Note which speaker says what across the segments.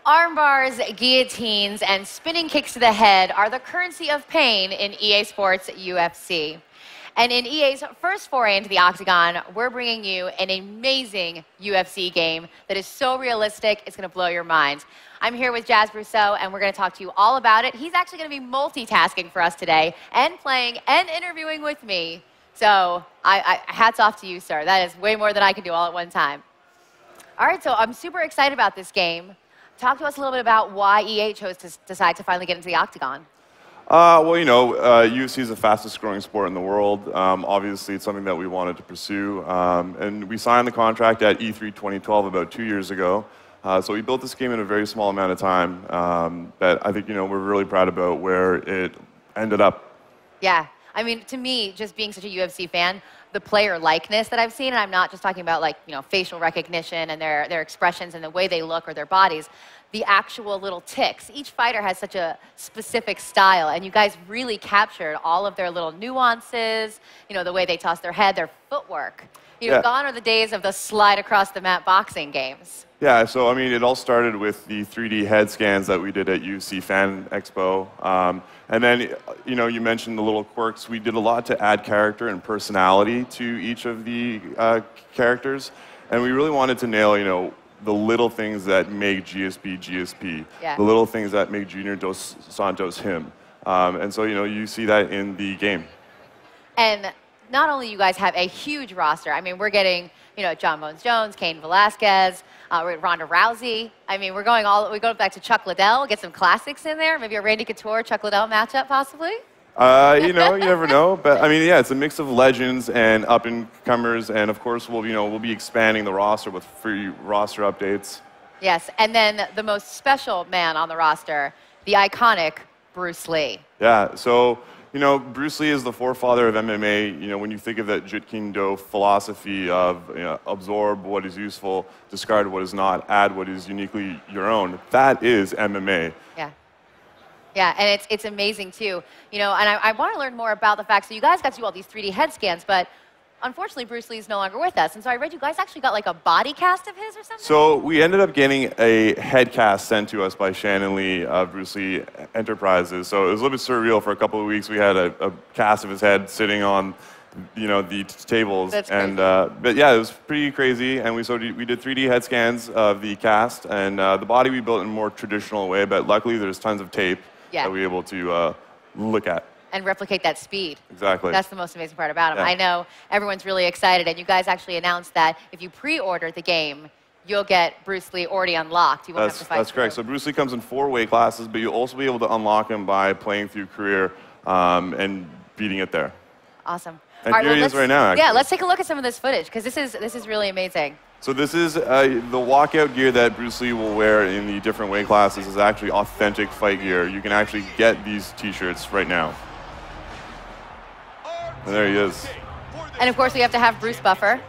Speaker 1: Arm bars, guillotines, and spinning kicks to the head are the currency of pain in EA Sports UFC. And in EA's first foray into the octagon, we're bringing you an amazing UFC game that is so realistic, it's going to blow your mind. I'm here with Jazz Brousseau, and we're going to talk to you all about it. He's actually going to be multitasking for us today, and playing and interviewing with me. So hats off to you, sir. That is way more than I can do all at one time. All right, so I'm super excited about this game. Talk to us a little bit about why EA chose to decide to finally get into the octagon.
Speaker 2: Well, you know, UFC is the fastest growing sport in the world. Obviously, it's something that we wanted to pursue. And we signed the contract at E3 2012 about 2 years ago. So we built this game in a very small amount of time that I think, you know, we're really proud about where it ended up.
Speaker 1: Yeah. I mean, to me, just being such a UFC fan, the player likeness that I've seen, and I'm not just talking about like, you know, facial recognition and their expressions and the way they look or their bodies, the actual little tics. Each fighter has such a specific style, and you guys really captured all of their little nuances, you know, the way they toss their head, their footwork. You know, gone are the days of the slide across the mat boxing games.
Speaker 2: Yeah, so I mean, it all started with the 3D head scans that we did at UFC Fan Expo. And then, you know, you mentioned the little quirks. We did a lot to add character and personality to each of the characters. And we really wanted to nail, you know, the little things that make GSP GSP. Yeah. The little things that make Junior Dos Santos him. And so, you know, you see that in the game. And
Speaker 1: not only you guys have a huge roster, I mean, we're getting, you know, John Bones Jones, Cain Velasquez, Ronda Rousey. I mean, we go back to Chuck Liddell, get some classics in there, maybe a Randy Couture, Chuck Liddell matchup possibly?
Speaker 2: You know, you never know. But I mean, yeah, it's a mix of legends and up-and-comers, and of course, we'll be expanding the roster with free roster updates.
Speaker 1: Yes, and then the most special man on the roster, the iconic Bruce Lee.
Speaker 2: Yeah, so, you know, Bruce Lee is the forefather of MMA. You know, when you think of that Jeet Kune Do philosophy of, you know, absorb what is useful, discard what is not, add what is uniquely your own, that is MMA.
Speaker 1: Yeah. Yeah, and it's amazing too. You know, and I want to learn more about the fact, so you guys got to do all these 3D head scans, but unfortunately Bruce Lee's no longer with us. And so I read you guys actually got like a body cast of his or something?
Speaker 2: So we ended up getting a head cast sent to us by Shannon Lee of Bruce Lee Enterprises. So it was a little bit surreal. For a couple of weeks we had a cast of his head sitting on, you know, the tables.
Speaker 1: That's crazy.
Speaker 2: And but yeah, it was pretty crazy. And we did 3D head scans of the cast, and the body we built in a more traditional way, but luckily there's tons of tape that we were able to look at.
Speaker 1: And replicate that speed.
Speaker 2: Exactly.
Speaker 1: That's the most amazing part about him.
Speaker 2: Yeah.
Speaker 1: I know everyone's really excited, and you guys actually announced that if you pre-order the game, you'll get Bruce Lee already unlocked. You won't have to fight.
Speaker 2: That's correct. So Bruce Lee comes in 4 weight classes, but you'll also be able to unlock him by playing through career and beating it there.
Speaker 1: Awesome.
Speaker 2: And here he is right now, actually.
Speaker 1: Yeah, let's take a look at some of this footage, because this is really amazing.
Speaker 2: So this is the walkout gear that Bruce Lee will wear in the different weight classes is actually authentic fight gear. You can actually get these t-shirts right now. And there he is.
Speaker 1: And of course, we have to have Bruce Buffer.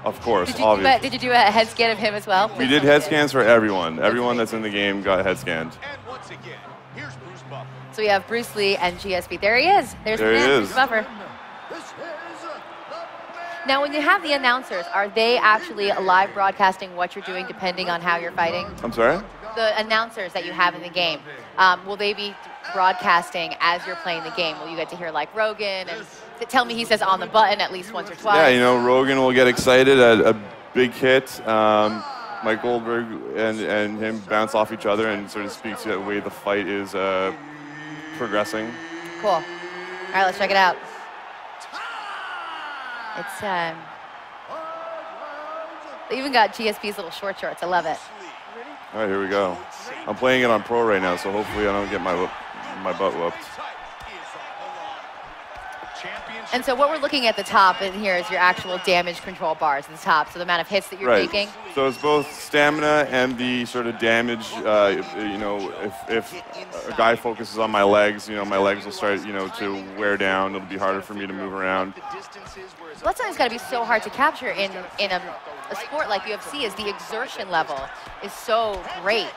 Speaker 2: Of course, obviously.
Speaker 1: Did you do a head scan of him as well?
Speaker 2: We did head scans for everyone. Everyone that's in the game got head scanned.
Speaker 3: And once again, here's Bruce Buffer.
Speaker 1: So we have Bruce Lee and GSP. There he is. There he is. Bruce Buffer. Now, when you have the announcers, are they actually live broadcasting what you're doing depending on how you're fighting?
Speaker 2: I'm sorry?
Speaker 1: The announcers that you have in the game, will they be broadcasting as you're playing the game? Will you get to hear like Rogan and tell me he says on the button at least once or twice?
Speaker 2: Yeah, you know, Rogan will get excited at a big hit. Mike Goldberg and him bounce off each other and sort of speak to the way the fight is progressing.
Speaker 1: Cool. All right, let's check it out. It's they even got GSP's little short shorts. I love it.
Speaker 2: All right, here we go. I'm playing it on Pro right now, so hopefully I don't get my butt whooped.
Speaker 1: And so what we're looking at the top in here is your actual damage control bars at the top, so the amount of hits that you're taking.
Speaker 2: So it's both stamina and the sort of damage. You know, if a guy focuses on my legs, you know, my legs will start, you know, to wear down. It'll be harder for me to move around.
Speaker 1: Well, that's something that's got to be so hard to capture in a sport like UFC, is the exertion level is so great.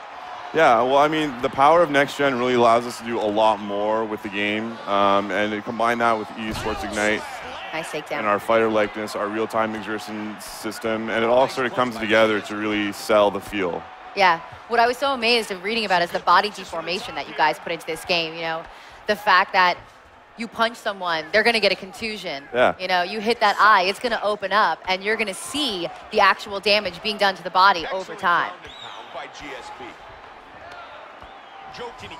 Speaker 2: Yeah, well, I mean, the power of Next Gen really allows us to do a lot more with the game, and to combine that with EA Sports Ignite,
Speaker 1: Nice takedown.
Speaker 2: and our fighter likeness, our real-time exertion system, and it all sort of comes together to really sell the feel.
Speaker 1: Yeah. What I was so amazed of reading about is the body deformation that you guys put into this game. You know, the fact that you punch someone, they're going to get a contusion.
Speaker 2: Yeah.
Speaker 1: You know, you hit that eye, it's going to open up, and you're going to see the actual damage being done to the body over time.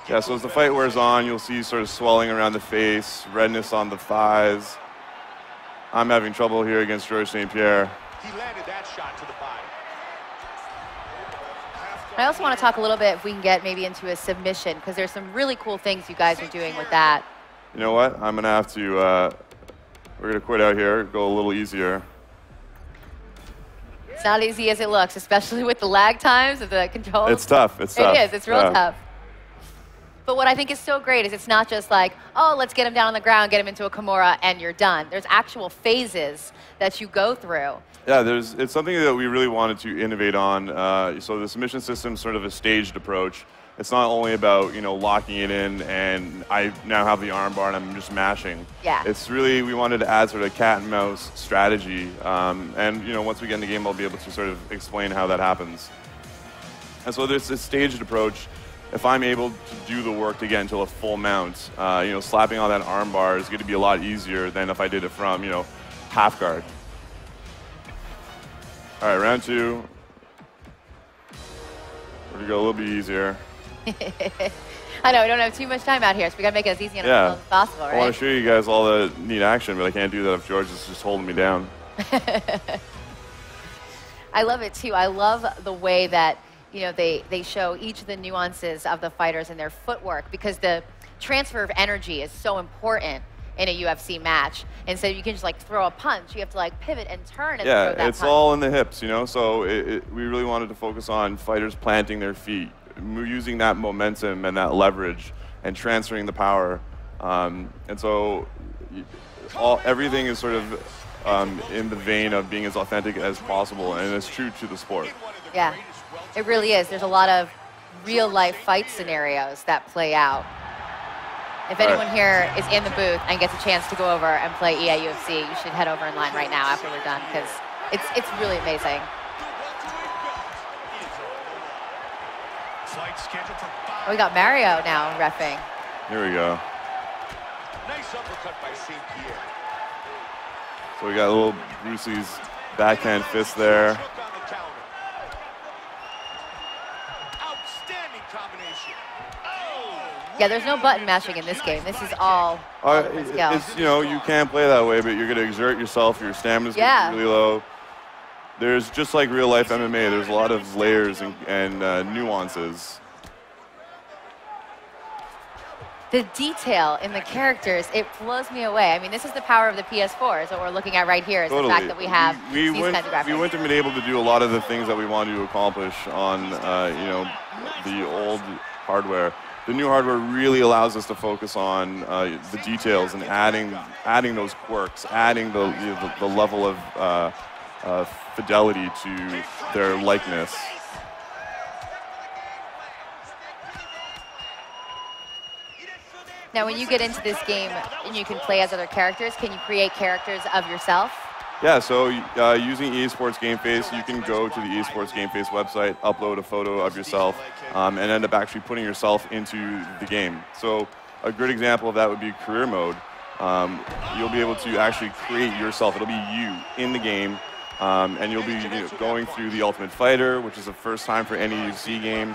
Speaker 2: Yeah, so as the fight wears on, you'll see sort of swelling around the face, redness on the thighs. I'm having trouble here against George St-Pierre.
Speaker 3: He landed that shot to the body.
Speaker 1: I also want to talk a little bit, if we can get maybe into a submission, because there's some really cool things you guys are doing with that.
Speaker 2: You know what? I'm going to have to, we're going to quit out here, go a little easier.
Speaker 1: It's not easy as it looks, especially with the lag times of the controls.
Speaker 2: It's tough. It's tough.
Speaker 1: It is. It's real tough. But what I think is so great is it's not just like, oh, let's get him down on the ground, get him into a Kimura, and you're done. There's actual phases that you go through.
Speaker 2: Yeah, it's something that we really wanted to innovate on. So the submission system is sort of a staged approach. It's not only about, you know, locking it in and I now have the arm bar and I'm just mashing.
Speaker 1: Yeah.
Speaker 2: It's really, we wanted to add sort of cat and mouse strategy. And, you know, once we get in the game, I'll be able to sort of explain how that happens. And so there's this staged approach. If I'm able to do the work to get into a full mount, you know, slapping on that arm bar is going to be a lot easier than if I did it from, you know, half guard. All right, round two. We're going to go a little bit easier.
Speaker 1: I know, we don't have too much time out here, so we got to make it as easy and as possible, right?
Speaker 2: I want to show you guys all the neat action, but I can't do that if George is just holding me down.
Speaker 1: I love it, too. I love the way that, you know, they show each of the nuances of the fighters and their footwork, because the transfer of energy is so important in a UFC match. And so you can just like throw a punch, you have to like pivot and turn and throw that punch.
Speaker 2: Yeah, it's all in the hips, you know, so we really wanted to focus on fighters planting their feet, using that momentum and that leverage and transferring the power. And so everything is sort of in the vein of being as authentic as possible and as true to the sport.
Speaker 1: Yeah, it really is. There's a lot of real life fight scenarios that play out. If anyone here is in the booth and gets a chance to go over and play EA UFC, you should head over in line right now after we're done, because it's really amazing. We got Mario now reffing.
Speaker 2: Here we go.
Speaker 3: Nice uppercut by St-Pierre.
Speaker 2: So we got a little Brucey's backhand fist there.
Speaker 3: Outstanding combination.
Speaker 1: Yeah, there's no button mashing in this game. This is all skill.
Speaker 2: You know, you can play that way, but you're going to exert yourself. Your stamina's going to be really low. There's, just like real life MMA, there's a lot of layers and nuances.
Speaker 1: The detail in the characters, it blows me away. I mean, this is the power of the PS4, is what we're looking at right here, is the fact that we have these kinds of graphics.
Speaker 2: We wouldn't have been able to do a lot of the things that we wanted to accomplish on, you know, the old hardware. The new hardware really allows us to focus on the details and adding those quirks, adding the level of fidelity to their likeness.
Speaker 1: Now, when you get into this game and you can play as other characters, can you create characters of yourself?
Speaker 2: Yeah, so using EA Sports Game Face, you can go to the EA Sports Game Face website, upload a photo of yourself, and end up actually putting yourself into the game. So a good example of that would be career mode. You'll be able to actually create yourself. It'll be you in the game, and you'll be going through the Ultimate Fighter, which is the first time for any UFC game.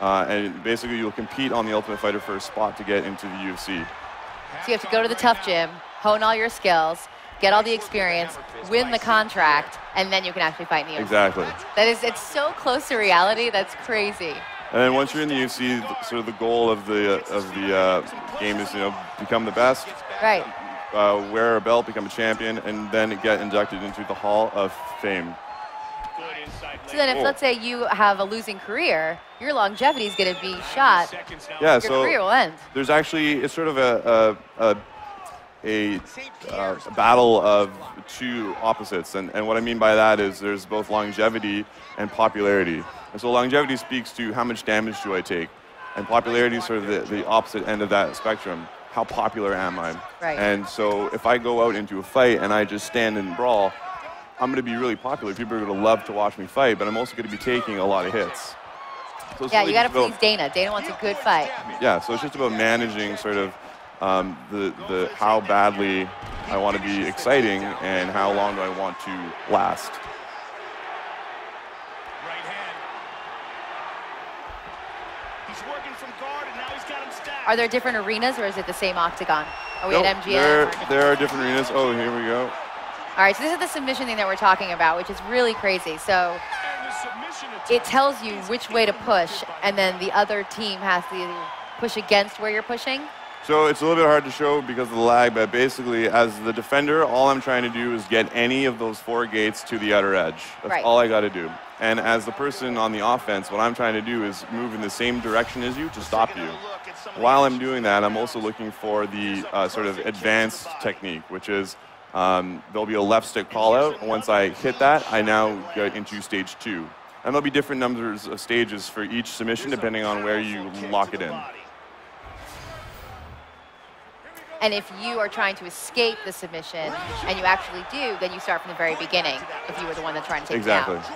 Speaker 2: And basically, you'll compete on the Ultimate Fighter for a spot to get into the UFC.
Speaker 1: So you have to go to the tough gym, hone all your skills, get all the experience, win the contract, and then you can actually fight in the UFC.
Speaker 2: Exactly.
Speaker 1: It's so close to reality, that's crazy.
Speaker 2: And then once you're in the UFC, sort of the goal of the game is, become the best.
Speaker 1: Right.
Speaker 2: Wear a belt, become a champion, and then get inducted into the Hall of Fame.
Speaker 1: So then if, let's say, you have a losing career, your longevity is going to be shot.
Speaker 2: Yeah,
Speaker 1: your
Speaker 2: so
Speaker 1: career will end.
Speaker 2: There's actually, it's sort of a battle of two opposites. And what I mean by that is there's both longevity and popularity. And so longevity speaks to how much damage do I take. And popularity is sort of the opposite end of that spectrum. How popular am I?
Speaker 1: Right.
Speaker 2: And so if I go out into a fight and I just stand and brawl, I'm going to be really popular. People are going to love to watch me fight, but I'm also going to be taking a lot of hits. So it's
Speaker 1: Yeah,
Speaker 2: really
Speaker 1: you got to
Speaker 2: just about-
Speaker 1: please Dana. Dana wants a good fight.
Speaker 2: Yeah, so it's just about managing sort of the how badly I want to be exciting and how long do I want to last.
Speaker 3: Right hand. He's working from guard, and now he's got him stacked.
Speaker 1: Are there different arenas, or is it the same octagon? Are we
Speaker 2: Nope,
Speaker 1: at MGM?
Speaker 2: there are different arenas. Oh, here we go.
Speaker 1: All right, so this is the submission thing that we're talking about, which is really crazy. So
Speaker 3: And the submission attempt.
Speaker 1: it tells you which way to push, and then the other team has to push against where you're pushing.
Speaker 2: So it's a little bit hard to show because of the lag, but basically as the defender, all I'm trying to do is get any of those 4 gates to the outer edge. That's
Speaker 1: Right.
Speaker 2: all I got to do. And as the person on the offense, what I'm trying to do is move in the same direction as you to stop you. While I'm doing that, I'm also looking for the sort of advanced technique, which is there'll be a left stick call out. And once I hit that, I now get into stage 2. And there'll be different numbers of stages for each submission depending on where you lock it in.
Speaker 1: And if you are trying to escape the submission, and you actually do, then you start from the very beginning, if you were the one that's trying to take
Speaker 2: Exactly.
Speaker 1: it down.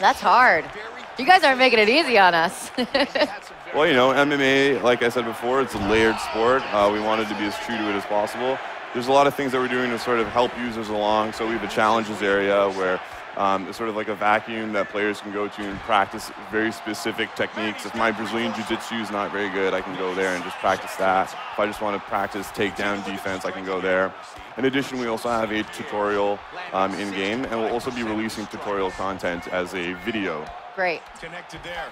Speaker 1: That's hard. You guys aren't making it easy on us.
Speaker 2: Well, you know, MMA, like I said before, it's a layered sport. We wanted to be as true to it as possible. There's a lot of things that we're doing to sort of help users along. So we have a challenges area where it's sort of like a vacuum that players can go to and practice very specific techniques. If my Brazilian Jiu-Jitsu is not very good, I can go there and just practice that. If I just want to practice takedown defense, I can go there. In addition, we also have a tutorial in-game, and we'll also be releasing tutorial content as a video.
Speaker 1: Great.
Speaker 3: Connected there.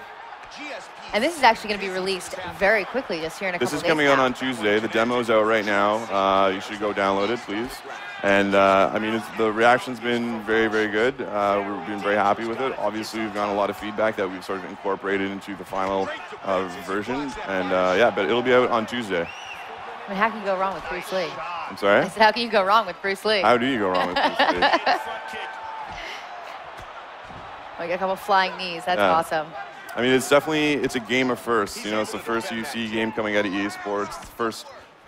Speaker 1: And this is actually going to be released very quickly, just here in a couple
Speaker 2: This is
Speaker 1: days
Speaker 2: coming
Speaker 1: now.
Speaker 2: out on Tuesday. The demo's out right now. You should go download it, please. And I mean, the reaction's been very, very good. We've been very happy with it. Obviously, we've gotten a lot of feedback that we've sort of incorporated into the final version. And yeah, but it'll be out on Tuesday.
Speaker 1: I mean, how can you go wrong with Bruce Lee?
Speaker 2: I'm sorry?
Speaker 1: I said, how can you go wrong with Bruce Lee?
Speaker 2: How do you go wrong with Bruce Lee?
Speaker 1: We got a couple flying knees. That's
Speaker 2: Yeah.
Speaker 1: awesome.
Speaker 2: I mean, it's a game of firsts. You know, it's the first UFC game coming out of EA Sports. It's the first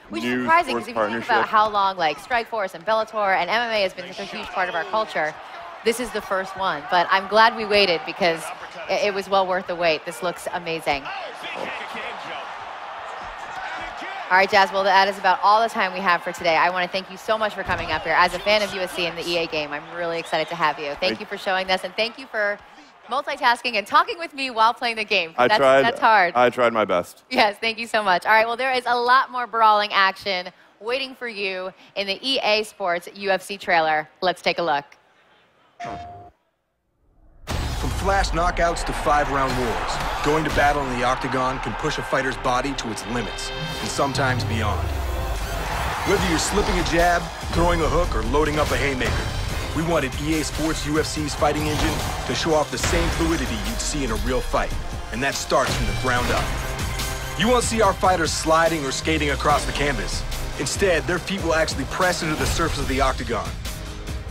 Speaker 1: Which is
Speaker 2: new
Speaker 1: surprising,
Speaker 2: sports
Speaker 1: because if you think
Speaker 2: partnership.
Speaker 1: about how long like Strikeforce and Bellator and MMA has been such a huge part of our culture, this is the first one. But I'm glad we waited, because it was well worth the wait. This looks amazing. All right, Jazz, well, that is about all the time we have for today. I want to thank you so much for coming up here. As a fan of USC and the EA game, I'm really excited to have you. Thank you for showing this, and thank you for multitasking and talking with me while playing the game. That's hard.
Speaker 2: I tried my best.
Speaker 1: Yes, thank you so much. All right, well, there is a lot more brawling action waiting for you in the EA Sports UFC trailer. Let's take a look.
Speaker 4: From flash knockouts to 5-round wars, going to battle in the octagon can push a fighter's body to its limits, and sometimes beyond. Whether you're slipping a jab, throwing a hook, or loading up a haymaker, we wanted EA Sports UFC's fighting engine to show off the same fluidity you'd see in a real fight, and that starts from the ground up. You won't see our fighters sliding or skating across the canvas. Instead, their feet will actually press into the surface of the octagon.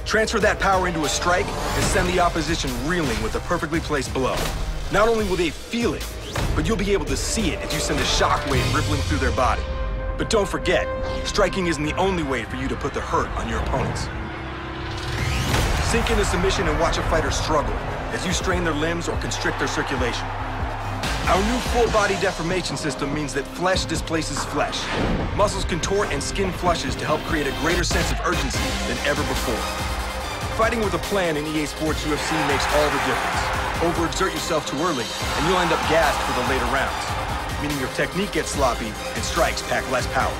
Speaker 4: Transfer that power into a strike and send the opposition reeling with a perfectly placed blow. Not only will they feel it, but you'll be able to see it if you send a shockwave rippling through their body. But don't forget, striking isn't the only way for you to put the hurt on your opponents. Sink into submission and watch a fighter struggle as you strain their limbs or constrict their circulation. Our new full-body deformation system means that flesh displaces flesh. Muscles contort and skin flushes to help create a greater sense of urgency than ever before. Fighting with a plan in EA Sports UFC makes all the difference. Overexert yourself too early, and you'll end up gassed for the later rounds, meaning your technique gets sloppy and strikes pack less power.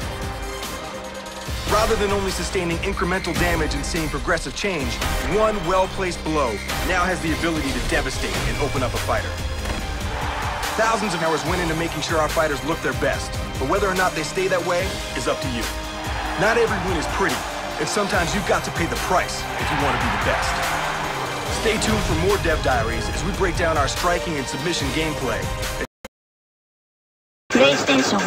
Speaker 4: Rather than only sustaining incremental damage and seeing progressive change, one well-placed blow now has the ability to devastate and open up a fighter. Thousands of hours went into making sure our fighters look their best, but whether or not they stay that way is up to you. Not every win is pretty, and sometimes you've got to pay the price if you want to be the best. Stay tuned for more Dev Diaries as we break down our striking and submission gameplay.
Speaker 5: PlayStation